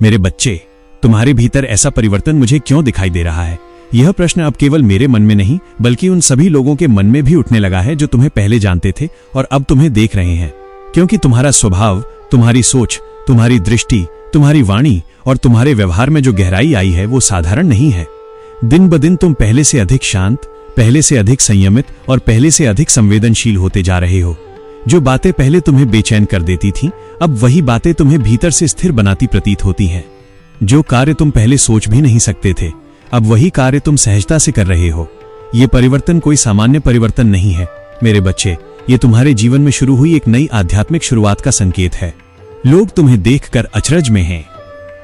मेरे बच्चे, तुम्हारे भीतर ऐसा परिवर्तन मुझे क्यों दिखाई दे रहा है? यह प्रश्न अब केवल मेरे मन में नहीं बल्कि उन सभी लोगों के मन में भी उठने लगा है जो तुम्हें पहले जानते थे और अब तुम्हें देख रहे हैं। क्योंकि तुम्हारा स्वभाव, तुम्हारी सोच, तुम्हारी दृष्टि, तुम्हारी वाणी और तुम्हारे व्यवहार में जो गहराई आई है वो साधारण नहीं है। दिन ब दिन तुम पहले से अधिक शांत, पहले से अधिक संयमित और पहले से अधिक संवेदनशील होते जा रहे हो। जो बातें पहले तुम्हें बेचैन कर देती थीं, अब वही बातें तुम्हें भीतर से स्थिर बनाती प्रतीत होती हैं। जो कार्य तुम पहले सोच भी नहीं सकते थे, अब वही कार्य तुम सहजता से कर रहे हो। ये परिवर्तन कोई सामान्य परिवर्तन नहीं है मेरे बच्चे, ये तुम्हारे जीवन में शुरू हुई एक नई आध्यात्मिक शुरुआत का संकेत है। लोग तुम्हें देखकर अचरज में हैं।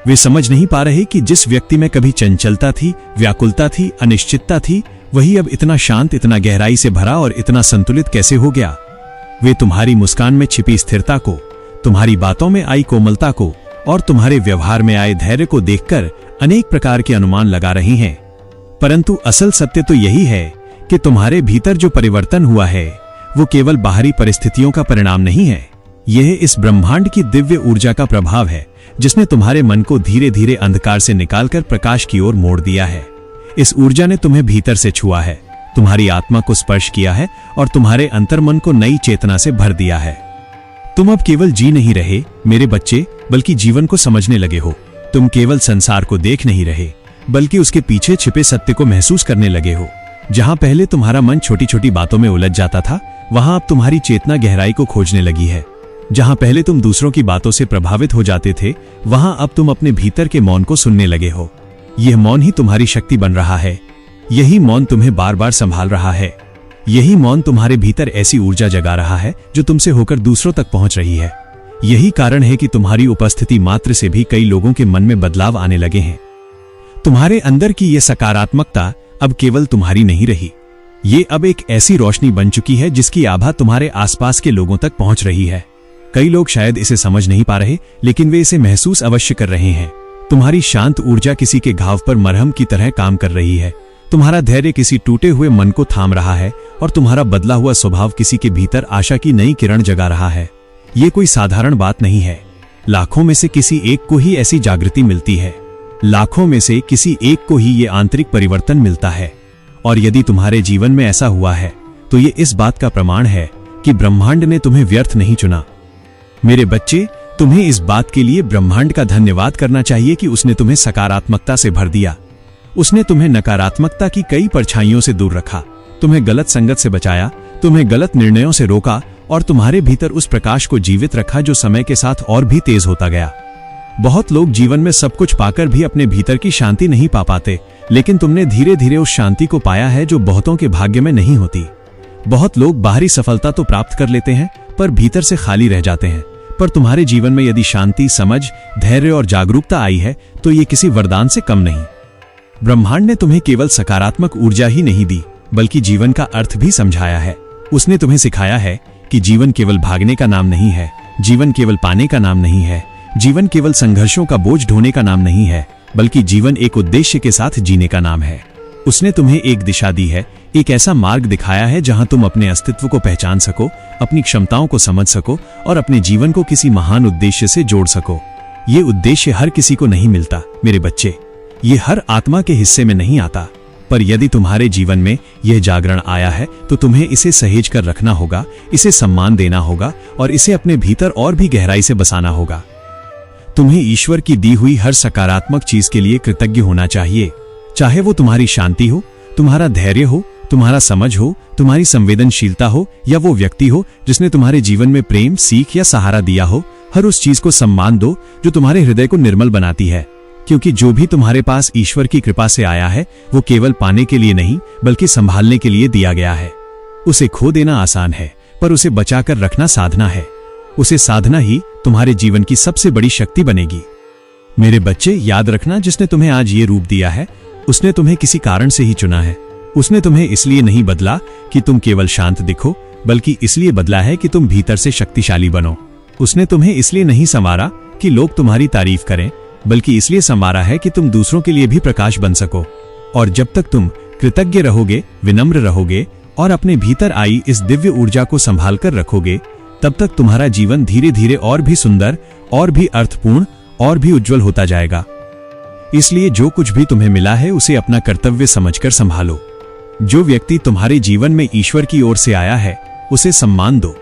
वे समझ नहीं पा रहे कि जिस व्यक्ति में कभी चंचलता थी, व्याकुलता थी, अनिश्चितता थी, वही अब इतना शांत, इतना गहराई से भरा और इतना संतुलित कैसे हो गया। वे तुम्हारी मुस्कान में छिपी स्थिरता को, तुम्हारी बातों में आई कोमलता को और तुम्हारे व्यवहार में आए धैर्य को देखकर अनेक प्रकार के अनुमान लगा रही हैं। परंतु असल सत्य तो यही है कि तुम्हारे भीतर जो परिवर्तन हुआ है वो केवल बाहरी परिस्थितियों का परिणाम नहीं है। यह इस ब्रह्मांड की दिव्य ऊर्जा का प्रभाव है जिसने तुम्हारे मन को धीरे धीरे अंधकार से निकालकर प्रकाश की ओर मोड़ दिया है। इस ऊर्जा ने तुम्हें भीतर से छुआ है, तुम्हारी आत्मा को स्पर्श किया है और तुम्हारे अंतर्मन को नई चेतना से भर दिया है। तुम अब केवल जी नहीं रहे मेरे बच्चे, बल्कि जीवन को समझने लगे हो। तुम केवल संसार को देख नहीं रहे बल्कि उसके पीछे छिपे सत्य को महसूस करने लगे हो। जहां पहले तुम्हारा मन छोटी छोटी बातों में उलझ जाता था, वहां अब तुम्हारी चेतना गहराई को खोजने लगी है। जहां पहले तुम दूसरों की बातों से प्रभावित हो जाते थे, वहां अब तुम अपने भीतर के मौन को सुनने लगे हो। यह मौन ही तुम्हारी शक्ति बन रहा है। यही मौन तुम्हें बार बार संभाल रहा है। यही मौन तुम्हारे भीतर ऐसी ऊर्जा जगा रहा है जो तुमसे होकर दूसरों तक पहुंच रही है। यही कारण है कि तुम्हारी उपस्थिति मात्र से भी कई लोगों के मन में बदलाव आने लगे हैं। तुम्हारे अंदर की यह सकारात्मकता अब केवल तुम्हारी नहीं रही, ये अब एक ऐसी रोशनी बन चुकी है जिसकी आभा तुम्हारे आसपास के लोगों तक पहुंच रही है। कई लोग शायद इसे समझ नहीं पा रहे, लेकिन वे इसे महसूस अवश्य कर रहे हैं। तुम्हारी शांत ऊर्जा किसी के घाव पर मरहम की तरह काम कर रही है। तुम्हारा धैर्य किसी टूटे हुए मन को थाम रहा है और तुम्हारा बदला हुआ स्वभाव किसी के भीतर आशा की नई किरण जगा रहा है। ये कोई साधारण बात नहीं है। लाखों में से किसी एक को ही ऐसी जागृति मिलती है। लाखों में से किसी एक को ही ये आंतरिक परिवर्तन मिलता है। और यदि तुम्हारे जीवन में ऐसा हुआ है तो ये इस बात का प्रमाण है कि ब्रह्मांड ने तुम्हें व्यर्थ नहीं चुना। मेरे बच्चे, तुम्हें इस बात के लिए ब्रह्मांड का धन्यवाद करना चाहिए कि उसने तुम्हें सकारात्मकता से भर दिया। उसने तुम्हें नकारात्मकता की कई परछाइयों से दूर रखा, तुम्हें गलत संगत से बचाया, तुम्हें गलत निर्णयों से रोका और तुम्हारे भीतर उस प्रकाश को जीवित रखा जो समय के साथ और भी तेज होता गया। बहुत लोग जीवन में सब कुछ पाकर भी अपने भीतर की शांति नहीं पा पाते, लेकिन तुमने धीरे धीरे उस शांति को पाया है जो बहुतों के भाग्य में नहीं होती। बहुत लोग बाहरी सफलता तो प्राप्त कर लेते हैं पर भीतर से खाली रह जाते हैं। पर तुम्हारे जीवन में यदि शांति, समझ, धैर्य और जागरूकता आई है तो ये किसी वरदान से कम नहीं। ब्रह्मांड ने तुम्हें केवल सकारात्मक ऊर्जा ही नहीं दी बल्कि जीवन का अर्थ भी समझाया है। उसने तुम्हें सिखाया है कि जीवन केवल भागने का नाम नहीं है, जीवन केवल पाने का नाम नहीं है, जीवन केवल संघर्षों का बोझ ढोने का नाम नहीं है, बल्कि जीवन एक उद्देश्य के साथ जीने का नाम है। उसने तुम्हें एक दिशा दी है, एक ऐसा मार्ग दिखाया है जहां तुम अपने अस्तित्व को पहचान सको, अपनी क्षमताओं को समझ सको और अपने जीवन को किसी महान उद्देश्य से जोड़ सको। ये उद्देश्य हर किसी को नहीं मिलता मेरे बच्चे, ये हर आत्मा के हिस्से में नहीं आता। पर यदि तुम्हारे जीवन में यह जागरण आया है तो तुम्हें इसे सहेज कर रखना होगा, इसे सम्मान देना होगा और इसे अपने भीतर और भी गहराई से बसाना होगा। तुम्हें ईश्वर की दी हुई हर सकारात्मक चीज के लिए कृतज्ञ होना चाहिए, चाहे वो तुम्हारी शांति हो, तुम्हारा धैर्य हो, तुम्हारा समझ हो, तुम्हारी संवेदनशीलता हो या वो व्यक्ति हो जिसने तुम्हारे जीवन में प्रेम, सीख या सहारा दिया हो। हर उस चीज को सम्मान दो जो तुम्हारे हृदय को निर्मल बनाती है, क्योंकि जो भी तुम्हारे पास ईश्वर की कृपा से आया है वो केवल पाने के लिए नहीं बल्कि संभालने के लिए दिया गया है। उसे खो देना आसान है पर उसे बचाकर रखना साधना है। उसे साधना ही तुम्हारे जीवन की सबसे बड़ी शक्ति बनेगी। मेरे बच्चे, याद रखना, जिसने तुम्हें आज ये रूप दिया है उसने तुम्हें किसी कारण से ही चुना है। उसने तुम्हें इसलिए नहीं बदला कि तुम केवल शांत दिखो, बल्कि इसलिए बदला है कि तुम भीतर से शक्तिशाली बनो। उसने तुम्हें इसलिए नहीं संवारा कि लोग तुम्हारी तारीफ करें, बल्कि इसलिए संवारा है कि तुम दूसरों के लिए भी प्रकाश बन सको। और जब तक तुम कृतज्ञ रहोगे, विनम्र रहोगे और अपने भीतर आई इस दिव्य ऊर्जा को संभाल कर रखोगे, तब तक तुम्हारा जीवन धीरे धीरे और भी सुंदर, और भी अर्थपूर्ण और भी उज्जवल होता जाएगा। इसलिए जो कुछ भी तुम्हें मिला है उसे अपना कर्तव्य समझकर संभालो। जो व्यक्ति तुम्हारे जीवन में ईश्वर की ओर से आया है उसे सम्मान दो।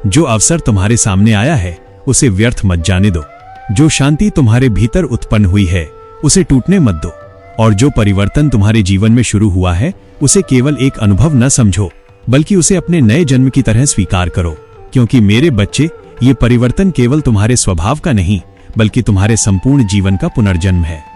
जो अवसर तुम्हारे सामने आया है उसे व्यर्थ मत जाने दो। जो शांति तुम्हारे भीतर उत्पन्न हुई है उसे टूटने मत दो। और जो परिवर्तन तुम्हारे जीवन में शुरू हुआ है उसे केवल एक अनुभव न समझो, बल्कि उसे अपने नए जन्म की तरह स्वीकार करो। क्योंकि मेरे बच्चे, ये परिवर्तन केवल तुम्हारे स्वभाव का नहीं बल्कि तुम्हारे संपूर्ण जीवन का पुनर्जन्म है।